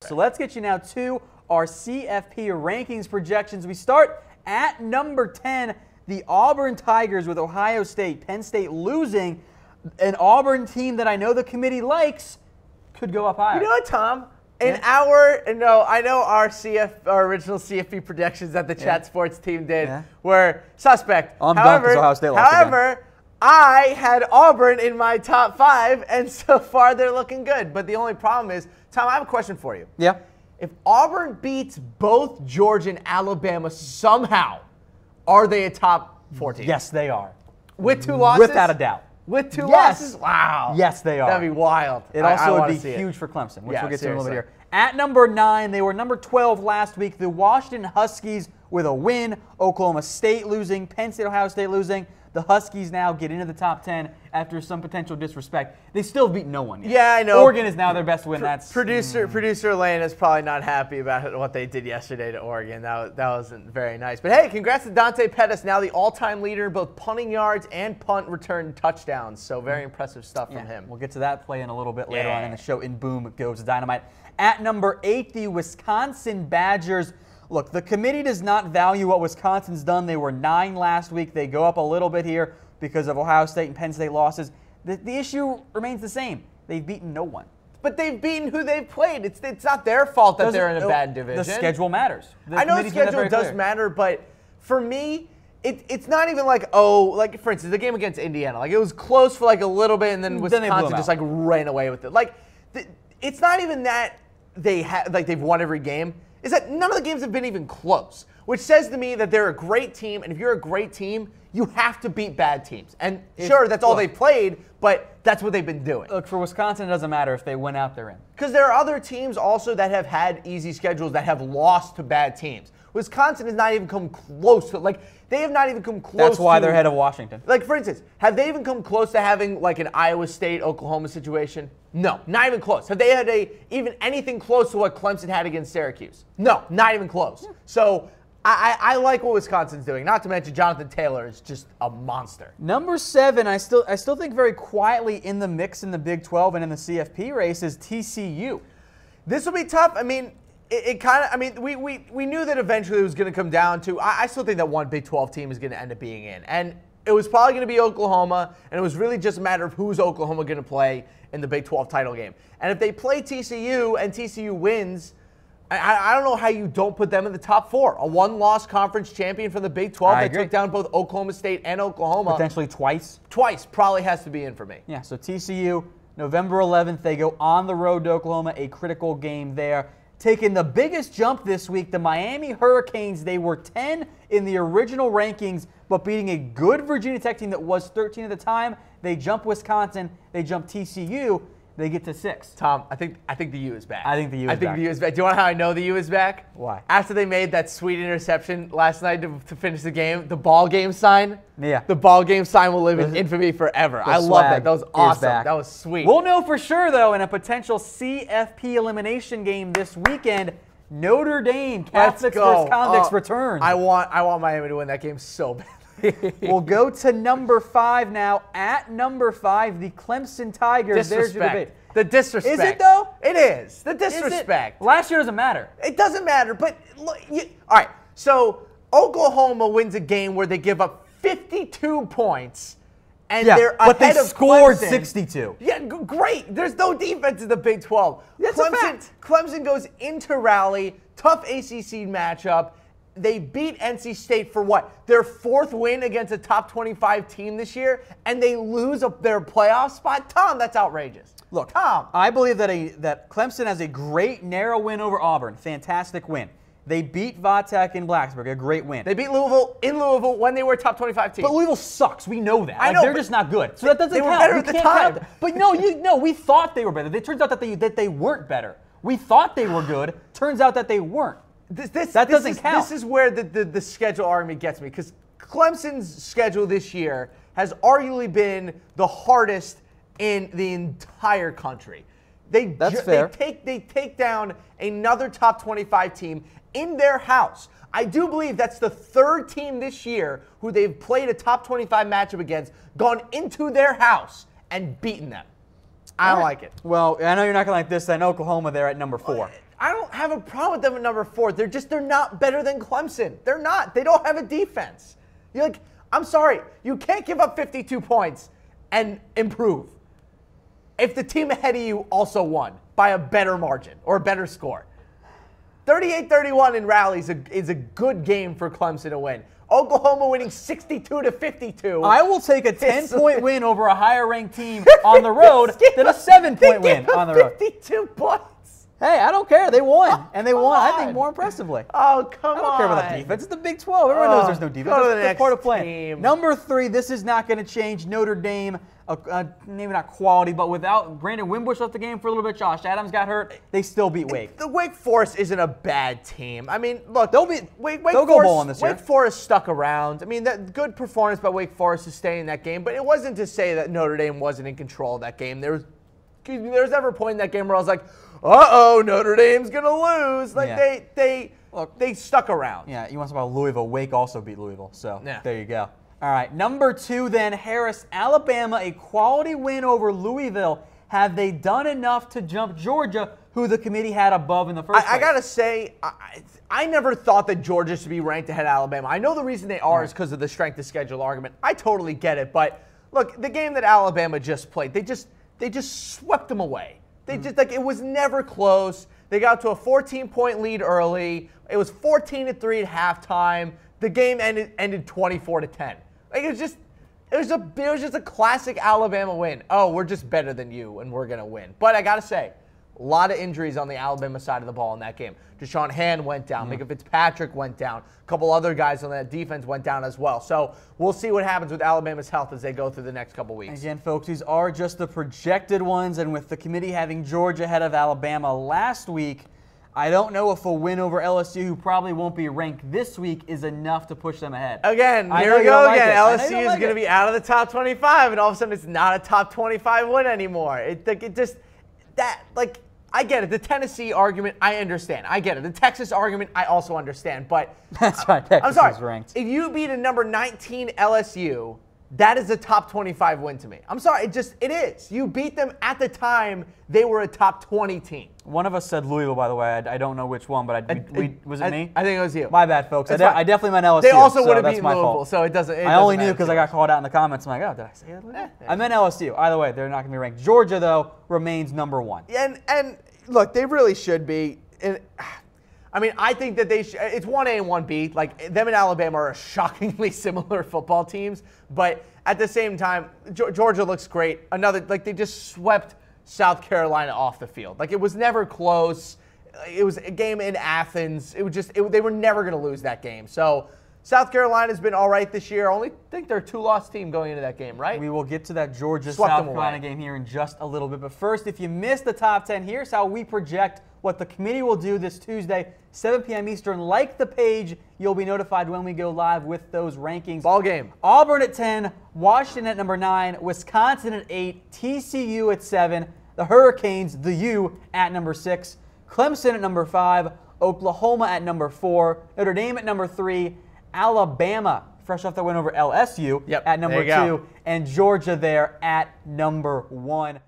So let's get you now to our CFP rankings projections. We start at number 10, the Auburn Tigers with Ohio State. Penn State losing. An Auburn team that I know the committee likes could go up higher. You know what, Tom? I know our original CFP projections that the Chat Sports team did were suspect. Ohio State lost again. I had Auburn in my top 5, and so far they're looking good. But the only problem is, Tom, I have a question for you. Yeah. If Auburn beats both Georgia and Alabama somehow, are they a top 4 team? Yes, they are. With 2 losses? Without a doubt. With 2 losses? Wow. Yes, they are. That'd be wild. It also would be huge for Clemson, which we'll get to in a little bit here. At number 9, they were number 12 last week. The Washington Huskies with a win. Oklahoma State losing. Penn State, Ohio State losing. The Huskies now get into the top 10 after some potential disrespect. They still beat no one yet. Yeah, I know. Oregon is now their best win. Producer Lane is probably not happy about what they did yesterday to Oregon. That wasn't very nice. But hey, congrats to Dante Pettis, now the all-time leader in both punting yards and punt return touchdowns. So very impressive stuff from him. We'll get to that play in a little bit later on in the show. In Boom Goes Dynamite. At number 8, the Wisconsin Badgers. Look, the committee does not value what Wisconsin's done. They were 9 last week. They go up a little bit here because of Ohio State and Penn State losses. The issue remains the same. They've beaten no one. But they've beaten who they've played. It's not their fault that they're in a bad division. The schedule matters. I know the schedule does matter, but for me, it's not even like, for instance, the game against Indiana. Like, it was close for like a little bit, and then Wisconsin just like ran away with it. Like, it's not even that they've won every game. Is that none of the games have been even close, which says to me that they're a great team, and if you're a great team, you have to beat bad teams. And sure, that's all they played, but that's what they've been doing. Look, for Wisconsin, it doesn't matter if they win out, they're in. Because there are other teams also that have had easy schedules that have lost to bad teams. Wisconsin has not even come close to, they have not even come close to. That's why they're ahead of Washington. Like, for instance, have they even come close to having like an Iowa State, Oklahoma situation? No, not even close. Have they had even anything close to what Clemson had against Syracuse? No, not even close. Yeah. So I like what Wisconsin's doing. Not to mention Jonathan Taylor is just a monster. Number 7, I still think very quietly in the mix in the Big 12 and in the CFP race is TCU. This will be tough. I mean, we knew that eventually it was going to come down to, I still think that one Big 12 team is going to end up being in. And it was probably going to be Oklahoma, and it was really just a matter of who's Oklahoma going to play in the Big 12 title game. And if they play TCU and TCU wins, I don't know how you don't put them in the top 4. A one-loss conference champion from the Big 12 that took down both Oklahoma State and Oklahoma. Potentially twice. Twice probably has to be in for me. Yeah, so TCU, November 11th, they go on the road to Oklahoma, a critical game there. Taking the biggest jump this week, the Miami Hurricanes, they were 10 in the original rankings, but beating a good Virginia Tech team that was 13 at the time. They jump Wisconsin, they jump TCU, they get to 6. Tom, I think the U is back. I think the U is back. I think the U is back. Do you want to know how I know the U is back? Why? After they made that sweet interception last night to finish the game, the ball game sign. Yeah. The ball game sign will live in infamy forever. I love that. That was awesome. That was sweet. We'll know for sure, though, in a potential CFP elimination game this weekend, Notre Dame, Catholics versus Convicts returns. I want Miami to win that game so bad. We'll go to number 5 now. At number 5, the Clemson Tigers. Disrespect. There's your debate. The disrespect. Is it, though? It is. The disrespect. Last year doesn't matter. It doesn't matter. But, all right, so Oklahoma wins a game where they give up 52 points, and they're ahead of scored Clemson. 62. Yeah, great. There's no defense in the Big 12. That's a fact. Clemson goes into Raleigh, tough ACC matchup. They beat NC State for what? Their 4th win against a top 25 team this year, and they lose their playoff spot? Tom, that's outrageous. Look, Tom, I believe that Clemson has a great narrow win over Auburn. Fantastic win. They beat Vatek in Blacksburg, a great win. They beat Louisville in Louisville when they were a top 25 team. But Louisville sucks. We know that. I know. They're just not good. So that doesn't count. They were better at the time. But no, we thought they were better. It turns out that they weren't better. We thought they were good. Turns out that they weren't. That doesn't count. This is where the schedule argument gets me, because Clemson's schedule this year has arguably been the hardest in the entire country. That's fair. They take down another top 25 team in their house. I do believe that's the 3rd team this year who they've played a top 25 matchup against, gone into their house and beaten them. I don't like it. Well, I know you're not going to like this. Then Oklahoma there at number 4. I don't have a problem with them at number 4. They're not better than Clemson. They're not. They don't have a defense. You're like, I'm sorry, you can't give up 52 points and improve if the team ahead of you also won by a better margin or a better score. 38-31 in rallies is a good game for Clemson to win. Oklahoma winning 62-52. I will take a 10-point win over a higher-ranked team on the road than a 7-point win on the road. 52 points. Hey, I don't care. They won. And they won, I think, more impressively. Oh, come on. I don't care about the defense. It's the Big 12. Everyone knows there's no defense. Go to the next part of playing. Number 3, this is not going to change. Notre Dame, maybe not quality, but without Brandon Wimbush left the game for a little bit. Josh Adams got hurt. They still beat Wake. The Wake Forest isn't a bad team. I mean, look, they'll go bowling this year. Wake Forest stuck around. I mean, that good performance by Wake Forest to stay in that game, but it wasn't to say that Notre Dame wasn't in control of that game. There was never a point in that game where I was like, uh-oh, Notre Dame's going to lose. Like, they stuck around. Yeah, you want to talk about Louisville. Wake also beat Louisville, so there you go. All right, number 2 then, Harris, Alabama, a quality win over Louisville. Have they done enough to jump Georgia, who the committee had above in the first place? I got to say, I never thought that Georgia should be ranked ahead of Alabama. I know the reason they are is because of the strength of schedule argument. I totally get it, but look, the game that Alabama just played, they just swept them away. They just it was never close. They got to a 14-point lead early. It was 14-3 at halftime. The game ended 24-10. Like it was just a classic Alabama win. Oh, we're just better than you and we're gonna win. But I gotta say, a lot of injuries on the Alabama side of the ball in that game. Deshaun Hand went down. Micah Fitzpatrick went down. A couple other guys on that defense went down as well. So we'll see what happens with Alabama's health as they go through the next couple weeks. Again, folks, these are just the projected ones. And with the committee having Georgia ahead of Alabama last week, I don't know if a win over LSU, who probably won't be ranked this week, is enough to push them ahead. Again, here we go again. LSU is going to be out of the top 25, and all of a sudden it's not a top 25 win anymore. I get it. The Tennessee argument, I understand. I get it. The Texas argument, I also understand. But that's right. Texas I'm sorry. Is ranked. If you beat a number 19 LSU, that is a top 25 win to me. I'm sorry. It is. You beat them at the time they were a top 20 team. One of us said Louisville, by the way. I don't know which one, but was it me? I think it was you. My bad, folks. I definitely meant LSU. They also would have beaten my Louisville, fault. so it doesn't. I only knew because I got called out in the comments. I'm like, oh, did I say that? I meant LSU. Either way, they're not going to be ranked. Georgia, though, remains number 1. And look, they really should be. And I mean, I think that they should. It's 1A and 1B. Like, them and Alabama are shockingly similar football teams. But at the same time, Georgia looks great. They just swept South Carolina off the field. Like, it was never close. It was a game in Athens. They were never going to lose that game. So South Carolina's been all right this year. I think they're a 2-loss team going into that game, right? We will get to that Georgia-South Carolina game here in just a little bit. But first, if you missed the top 10, here's how we project what the committee will do this Tuesday, 7 p.m. Eastern. Like the page, you'll be notified when we go live with those rankings. Ball game. Auburn at 10, Washington at number 9, Wisconsin at 8, TCU at 7, the Hurricanes, the U, at number 6, Clemson at number 5, Oklahoma at number 4, Notre Dame at number 3, Alabama, fresh off the win over LSU, at number 2, and Georgia there at number 1.